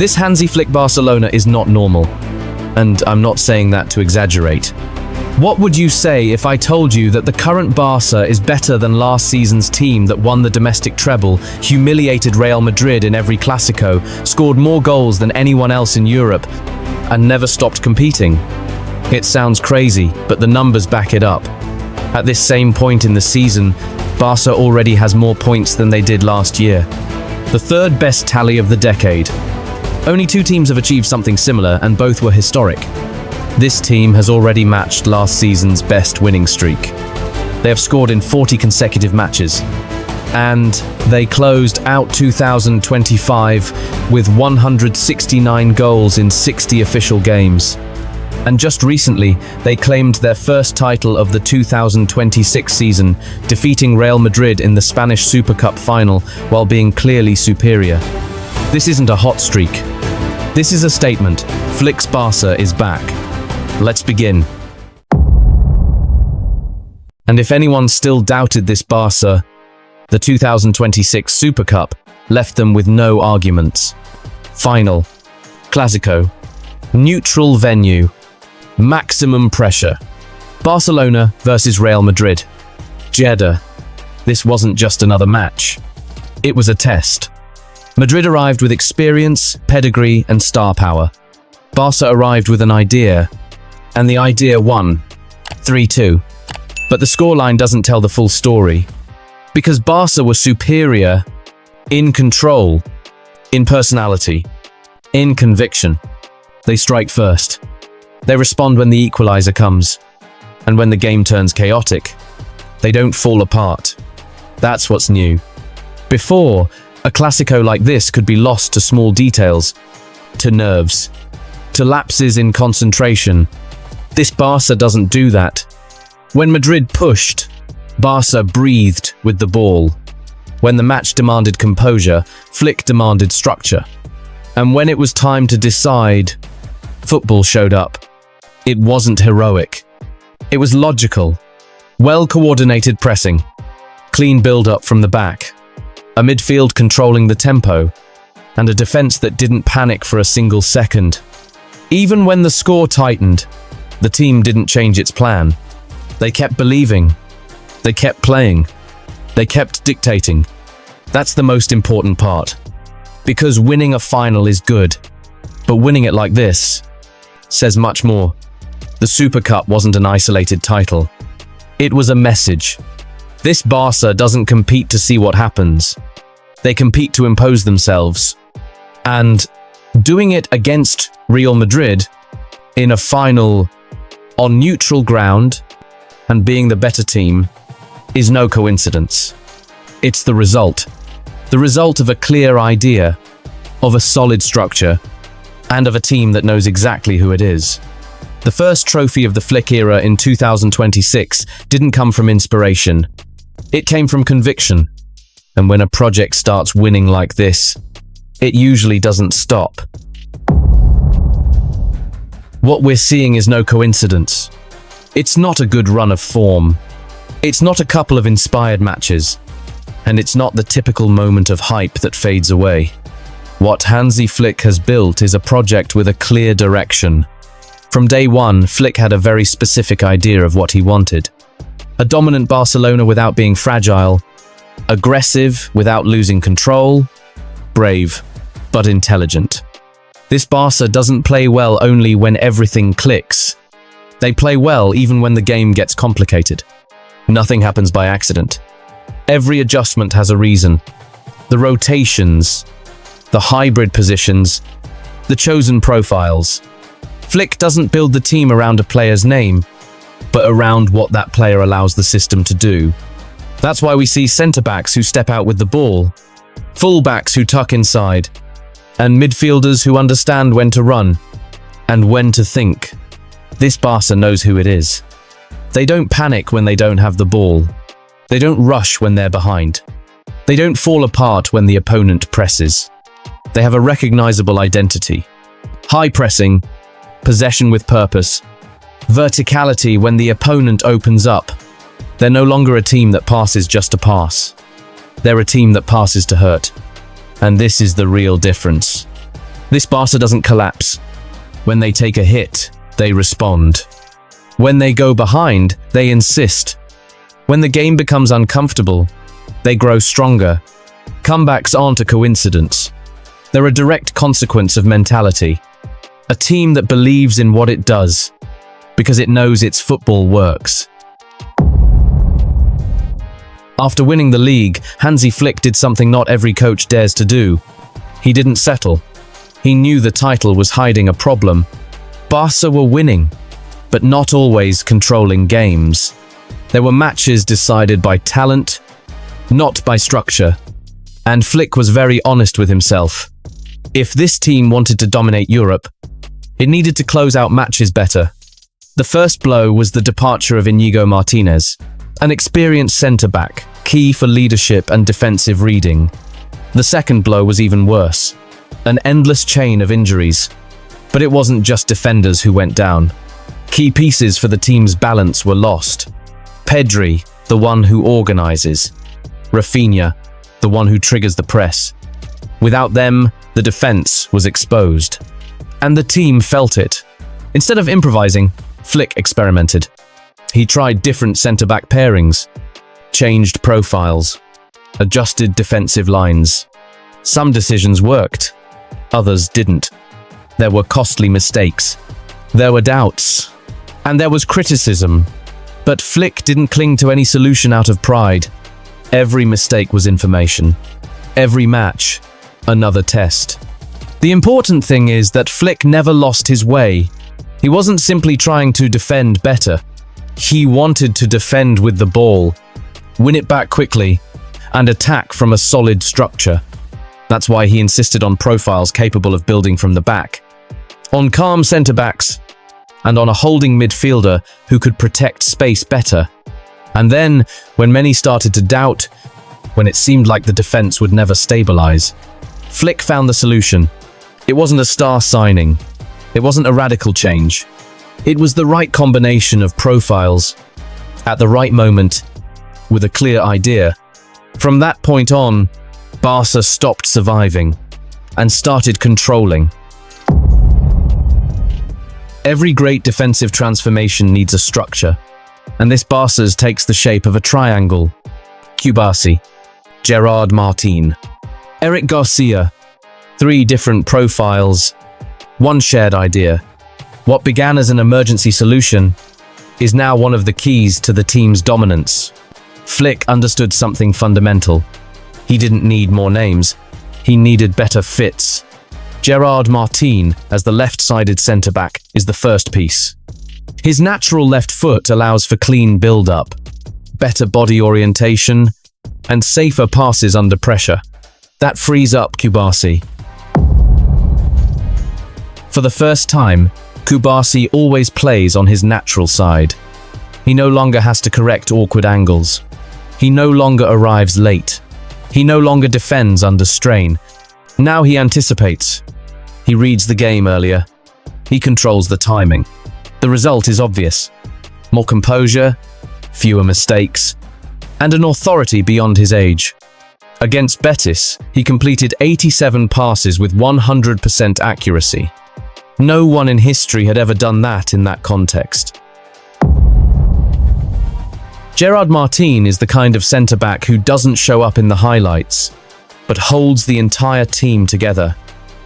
This Hansi Flick Barcelona is not normal, and I'm not saying that to exaggerate. What would you say if I told you that the current Barça is better than last season's team that won the domestic treble, humiliated Real Madrid in every Clásico, scored more goals than anyone else in Europe, and never stopped competing? It sounds crazy, but the numbers back it up. At this same point in the season, Barça already has more points than they did last year. The third best tally of the decade. Only two teams have achieved something similar, and both were historic. This team has already matched last season's best winning streak. They have scored in 40 consecutive matches, and they closed out 2025 with 169 goals in 60 official games. And just recently, they claimed their first title of the 2026 season, defeating Real Madrid in the Spanish Super Cup final while being clearly superior. This isn't a hot streak. This is a statement. Flick's Barça is back. Let's begin. And if anyone still doubted this Barça, the 2026 Super Cup left them with no arguments. Final. Clásico. Neutral venue. Maximum pressure. Barcelona versus Real Madrid. Jeddah. This wasn't just another match. It was a test. Madrid arrived with experience, pedigree, and star power. Barça arrived with an idea, and the idea won. 3-2. But the scoreline doesn't tell the full story. Because Barça were superior in control, in personality, in conviction. They strike first. They respond when the equalizer comes. And when the game turns chaotic, they don't fall apart. That's what's new. Before, a Clásico like this could be lost to small details, to nerves, to lapses in concentration. This Barça doesn't do that. When Madrid pushed, Barça breathed with the ball. When the match demanded composure, Flick demanded structure. And when it was time to decide, football showed up. It wasn't heroic. It was logical. Well-coordinated pressing. Clean build-up from the back. A midfield controlling the tempo. And a defense that didn't panic for a single second. Even when the score tightened, the team didn't change its plan. They kept believing. They kept playing. They kept dictating. That's the most important part. Because winning a final is good, but winning it like this says much more. The Super Cup wasn't an isolated title. It was a message. This Barça doesn't compete to see what happens. They compete to impose themselves. And doing it against Real Madrid in a final on neutral ground and being the better team is no coincidence. It's the result of a clear idea, of a solid structure, and of a team that knows exactly who it is. The first trophy of the Flick era in 2026 didn't come from inspiration. It came from conviction. And when a project starts winning like this, it usually doesn't stop. What we're seeing is no coincidence. It's not a good run of form. It's not a couple of inspired matches. And it's not the typical moment of hype that fades away. What Hansi Flick has built is a project with a clear direction. From day one, Flick had a very specific idea of what he wanted. A dominant Barcelona without being fragile, aggressive without losing control, brave but intelligent. This Barça doesn't play well only when everything clicks. They play well even when the game gets complicated. Nothing happens by accident. Every adjustment has a reason. The rotations, the hybrid positions, the chosen profiles. Flick doesn't build the team around a player's name, but around what that player allows the system to do. That's why we see centre-backs who step out with the ball, full-backs who tuck inside, and midfielders who understand when to run and when to think. This Barça knows who it is. They don't panic when they don't have the ball. They don't rush when they're behind. They don't fall apart when the opponent presses. They have a recognizable identity. High pressing, possession with purpose, verticality when the opponent opens up. They're no longer a team that passes just to pass. They're a team that passes to hurt. And this is the real difference. This Barça doesn't collapse. When they take a hit, they respond. When they go behind, they insist. When the game becomes uncomfortable, they grow stronger. Comebacks aren't a coincidence. They're a direct consequence of mentality. A team that believes in what it does, because it knows its football works. After winning the league, Hansi Flick did something not every coach dares to do. He didn't settle. He knew the title was hiding a problem. Barça were winning, but not always controlling games. There were matches decided by talent, not by structure. And Flick was very honest with himself. If this team wanted to dominate Europe, it needed to close out matches better. The first blow was the departure of Íñigo Martínez, an experienced centre-back, key for leadership and defensive reading. The second blow was even worse, an endless chain of injuries. But it wasn't just defenders who went down. Key pieces for the team's balance were lost. Pedri, the one who organizes. Raphinha, the one who triggers the press. Without them, the defense was exposed. And the team felt it. Instead of improvising, Flick experimented. He tried different centre-back pairings, changed profiles, adjusted defensive lines. Some decisions worked, others didn't. There were costly mistakes. There were doubts. And there was criticism. But Flick didn't cling to any solution out of pride. Every mistake was information. Every match, another test. The important thing is that Flick never lost his way. He wasn't simply trying to defend better. He wanted to defend with the ball, win it back quickly, and attack from a solid structure. That's why he insisted on profiles capable of building from the back, on calm centre-backs, and on a holding midfielder who could protect space better. And then, when many started to doubt, when it seemed like the defence would never stabilise, Flick found the solution. It wasn't a star signing. It wasn't a radical change. It was the right combination of profiles, at the right moment, with a clear idea. From that point on, Barça stopped surviving and started controlling. Every great defensive transformation needs a structure, and this Barça's takes the shape of a triangle. Cubarsí, Gerard Martin, Eric Garcia. 3 different profiles, one shared idea. What began as an emergency solution is now one of the keys to the team's dominance. Flick understood something fundamental. He didn't need more names. He needed better fits. Gerard Martin, as the left-sided centre-back, is the first piece. His natural left foot allows for clean build-up, better body orientation, and safer passes under pressure. That frees up Cubarsí. For the first time, Cubarsí always plays on his natural side. He no longer has to correct awkward angles. He no longer arrives late. He no longer defends under strain. Now he anticipates. He reads the game earlier. He controls the timing. The result is obvious. More composure, fewer mistakes, and an authority beyond his age. Against Betis, he completed 87 passes with 100% accuracy. No one in history had ever done that in that context. Gerard Martin is the kind of centre-back who doesn't show up in the highlights, but holds the entire team together.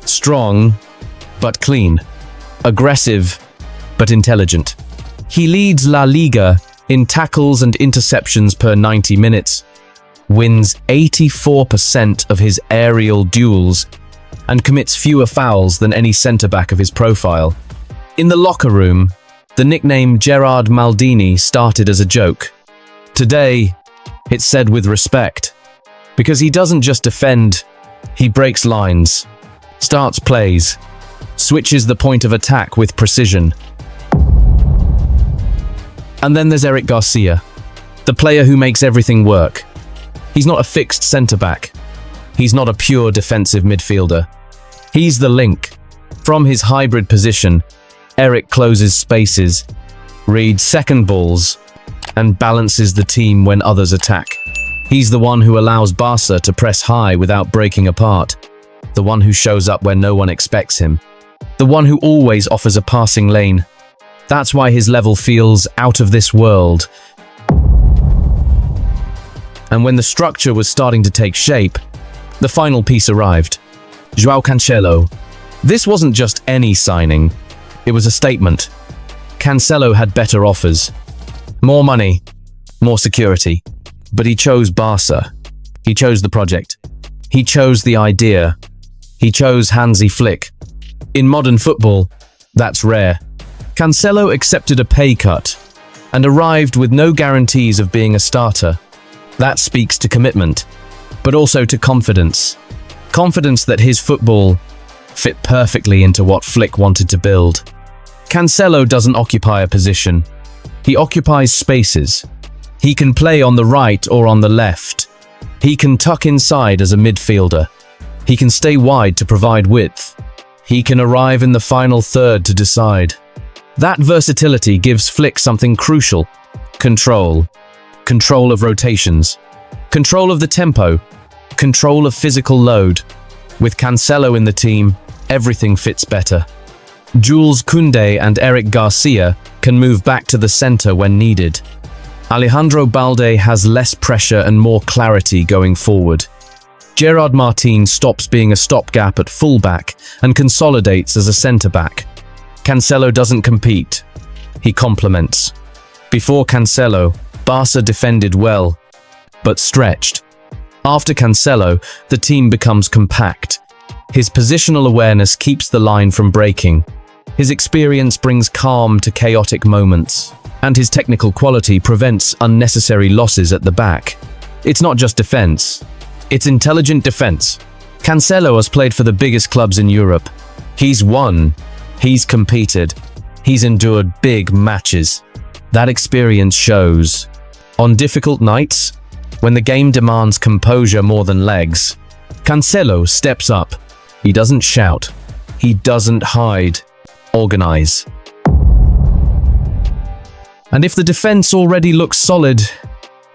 Strong, but clean. Aggressive, but intelligent. He leads La Liga in tackles and interceptions per 90 minutes, wins 84% of his aerial duels, and commits fewer fouls than any centre-back of his profile. In the locker room, the nickname Gerard Maldini started as a joke. Today, it's said with respect, because he doesn't just defend, he breaks lines, starts plays, switches the point of attack with precision. And then there's Eric Garcia, the player who makes everything work. He's not a fixed centre-back. He's not a pure defensive midfielder. He's the link. From his hybrid position, Eric closes spaces, reads second balls, and balances the team when others attack. He's the one who allows Barça to press high without breaking apart. the one who shows up where no one expects him, the one who always offers a passing lane. That's why his level feels out of this world. And when the structure was starting to take shape, the final piece arrived. João Cancelo. This wasn't just any signing, it was a statement. Cancelo had better offers. More money, more security. But he chose Barça. He chose the project. He chose the idea. He chose Hansi Flick. In modern football, that's rare. Cancelo accepted a pay cut and arrived with no guarantees of being a starter. That speaks to commitment, but also to confidence. Confidence that his football fit perfectly into what Flick wanted to build. Cancelo doesn't occupy a position. He occupies spaces. He can play on the right or on the left. He can tuck inside as a midfielder. He can stay wide to provide width. He can arrive in the final third to decide. That versatility gives Flick something crucial: control. Control of rotations. Control of the tempo. Control of physical load. With Cancelo in the team, everything fits better. Jules Koundé and Eric Garcia can move back to the center when needed. Alejandro Balde has less pressure and more clarity going forward. Gerard Martin stops being a stopgap at fullback and consolidates as a centre-back. Cancelo doesn't compete. He complements. Before Cancelo, Barça defended well, but stretched. After Cancelo, the team becomes compact. His positional awareness keeps the line from breaking. His experience brings calm to chaotic moments, and his technical quality prevents unnecessary losses at the back. It's not just defense, it's intelligent defense. Cancelo has played for the biggest clubs in Europe. He's won, he's competed, he's endured big matches. That experience shows. On difficult nights, when the game demands composure more than legs, Cancelo steps up. He doesn't shout, he doesn't hide. Organize. And if the defense already looks solid,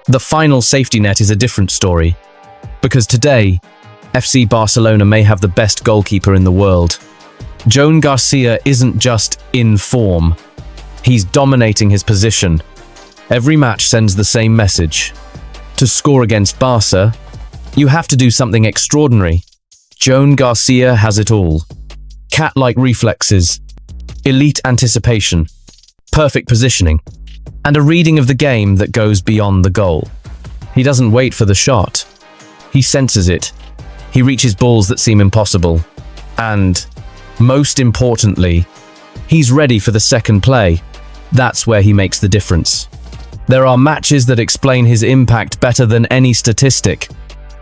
the final safety net is a different story. Because today, FC Barcelona may have the best goalkeeper in the world. Joan Garcia isn't just in form, he's dominating his position. Every match sends the same message. To score against Barça, you have to do something extraordinary. Joan Garcia has it all. Cat-like reflexes, elite anticipation, perfect positioning, and a reading of the game that goes beyond the goal. He doesn't wait for the shot. He senses it. He reaches balls that seem impossible. And, most importantly, he's ready for the second play. That's where he makes the difference. There are matches that explain his impact better than any statistic.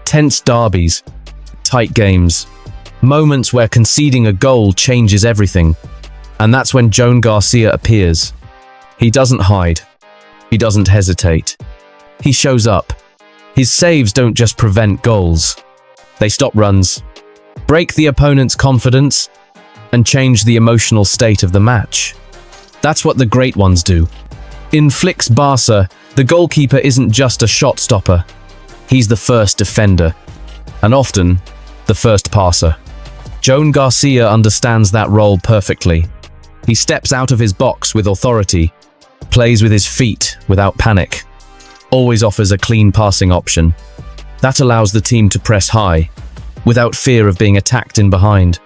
Tense derbies, tight games, moments where conceding a goal changes everything. And that's when Joan Garcia appears. He doesn't hide. He doesn't hesitate. He shows up. His saves don't just prevent goals. They stop runs, break the opponent's confidence, and change the emotional state of the match. That's what the great ones do. In Flick's Barça, the goalkeeper isn't just a shot stopper. He's the first defender, and often, the first passer. Joan Garcia understands that role perfectly. He steps out of his box with authority, plays with his feet without panic, always offers a clean passing option. That allows the team to press high, without fear of being attacked in behind.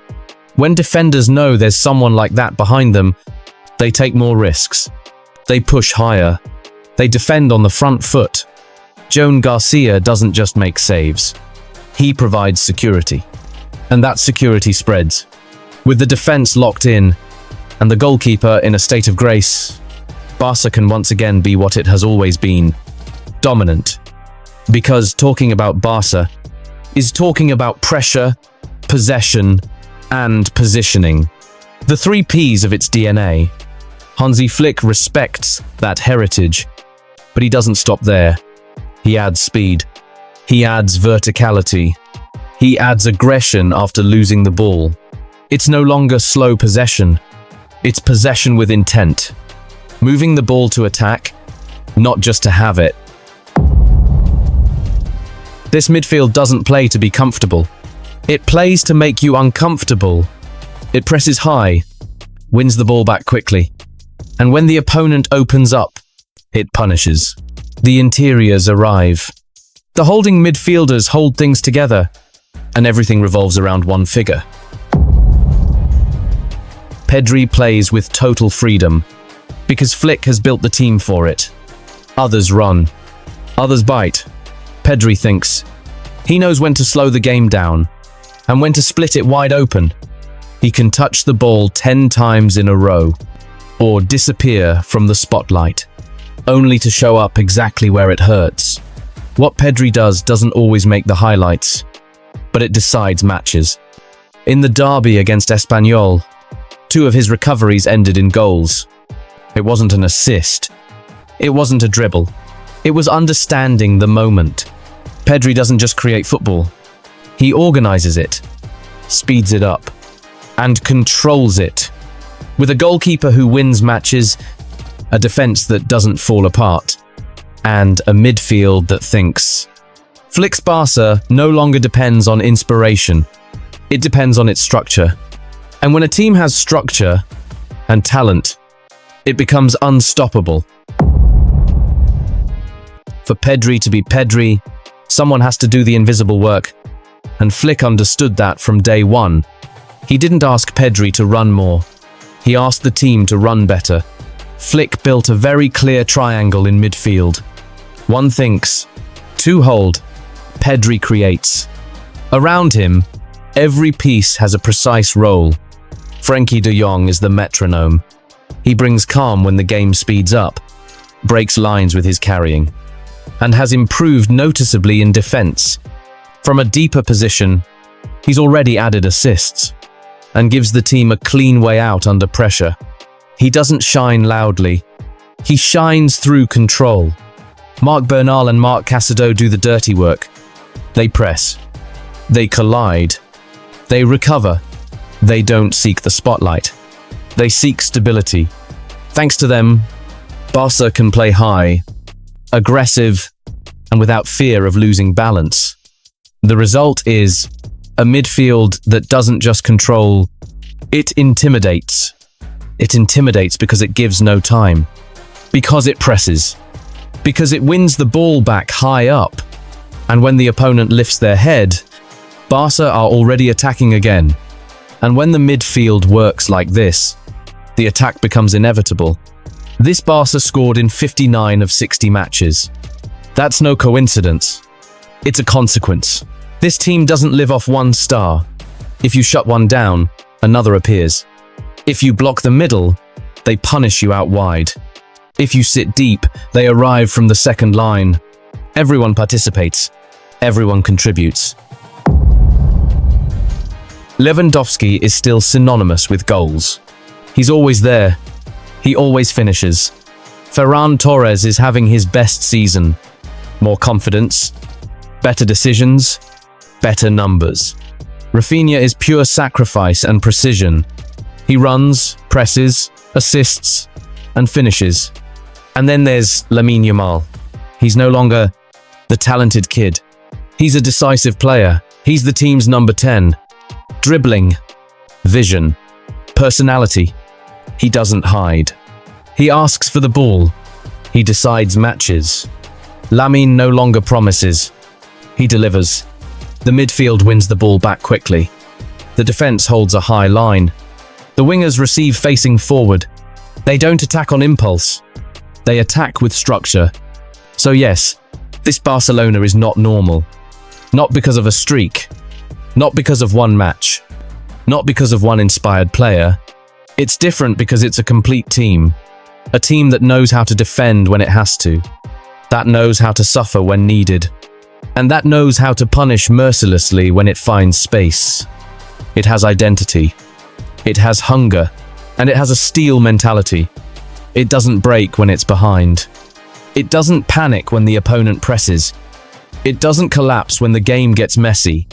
When defenders know there's someone like that behind them, they take more risks. They push higher. They defend on the front foot. Joan Garcia doesn't just make saves. He provides security. And that security spreads. With the defense locked in, and the goalkeeper in a state of grace, Barça can once again be what it has always been: dominant. Because talking about Barça is talking about pressure, possession, and positioning. The 3 Ps of its DNA. Hansi Flick respects that heritage, but he doesn't stop there. He adds speed. He adds verticality. He adds aggression after losing the ball. It's no longer slow possession. It's possession with intent. Moving the ball to attack, not just to have it. This midfield doesn't play to be comfortable. It plays to make you uncomfortable. It presses high, wins the ball back quickly. And when the opponent opens up, it punishes. The interiors arrive. The holding midfielders hold things together, and everything revolves around one figure. Pedri plays with total freedom, because Flick has built the team for it. Others run. Others bite. Pedri thinks. He knows when to slow the game down, and when to split it wide open. He can touch the ball 10 times in a row, or disappear from the spotlight, only to show up exactly where it hurts. What Pedri does doesn't always make the highlights, but it decides matches. In the derby against Espanyol, 2 of his recoveries ended in goals. It wasn't an assist. It wasn't a dribble. It was understanding the moment. Pedri doesn't just create football. He organizes it, speeds it up, and controls it. With a goalkeeper who wins matches, a defense that doesn't fall apart, and a midfield that thinks. Flick's Barca no longer depends on inspiration. It depends on its structure. And when a team has structure and talent, it becomes unstoppable. For Pedri to be Pedri, someone has to do the invisible work, and Flick understood that from day one. He didn't ask Pedri to run more. He asked the team to run better. Flick built a very clear triangle in midfield. 1 thinks, 2 hold, Pedri creates. Around him, every piece has a precise role. Frenkie de Jong is the metronome. He brings calm when the game speeds up, breaks lines with his carrying, and has improved noticeably in defense. From a deeper position, he's already added assists, and gives the team a clean way out under pressure. He doesn't shine loudly. He shines through control. Marc Bernal and Marc Casado do the dirty work. They press. They collide. They recover. They don't seek the spotlight. They seek stability. Thanks to them, Barca can play high, aggressive, and without fear of losing balance. The result is a midfield that doesn't just control, it intimidates. It intimidates because it gives no time, because it presses, because it wins the ball back high up, and when the opponent lifts their head, Barca are already attacking again. And when the midfield works like this, the attack becomes inevitable. This Barca scored in 59 of 60 matches. That's no coincidence. It's a consequence. This team doesn't live off one star. If you shut one down, another appears. If you block the middle, they punish you out wide. If you sit deep, they arrive from the second line. Everyone participates. Everyone contributes. Lewandowski is still synonymous with goals. He's always there. He always finishes. Ferran Torres is having his best season. More confidence, better decisions, better numbers. Raphinha is pure sacrifice and precision. He runs, presses, assists, and finishes. And then there's Lamine Yamal. He's no longer the talented kid. He's a decisive player. He's the team's number 10. Dribbling, vision, personality. He doesn't hide. He asks for the ball. He decides matches. Lamine no longer promises. He delivers. The midfield wins the ball back quickly. The defense holds a high line. The wingers receive facing forward. They don't attack on impulse. They attack with structure. So yes, this Barcelona is not normal. Not because of a streak. Not because of one match. Not because of one inspired player. It's different because it's a complete team. A team that knows how to defend when it has to. That knows how to suffer when needed. And that knows how to punish mercilessly when it finds space. It has identity. It has hunger. And it has a steel mentality. It doesn't break when it's behind. It doesn't panic when the opponent presses. It doesn't collapse when the game gets messy.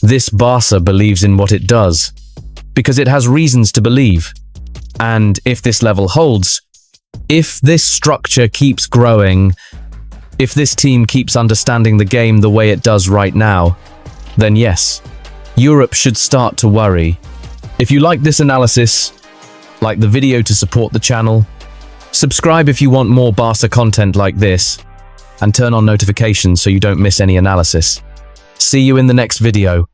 This Barca believes in what it does, because it has reasons to believe. And if this level holds, if this structure keeps growing, if this team keeps understanding the game the way it does right now, then yes, Europe should start to worry. If you like this analysis, like the video to support the channel, subscribe if you want more Barca content like this, and turn on notifications so you don't miss any analysis. See you in the next video.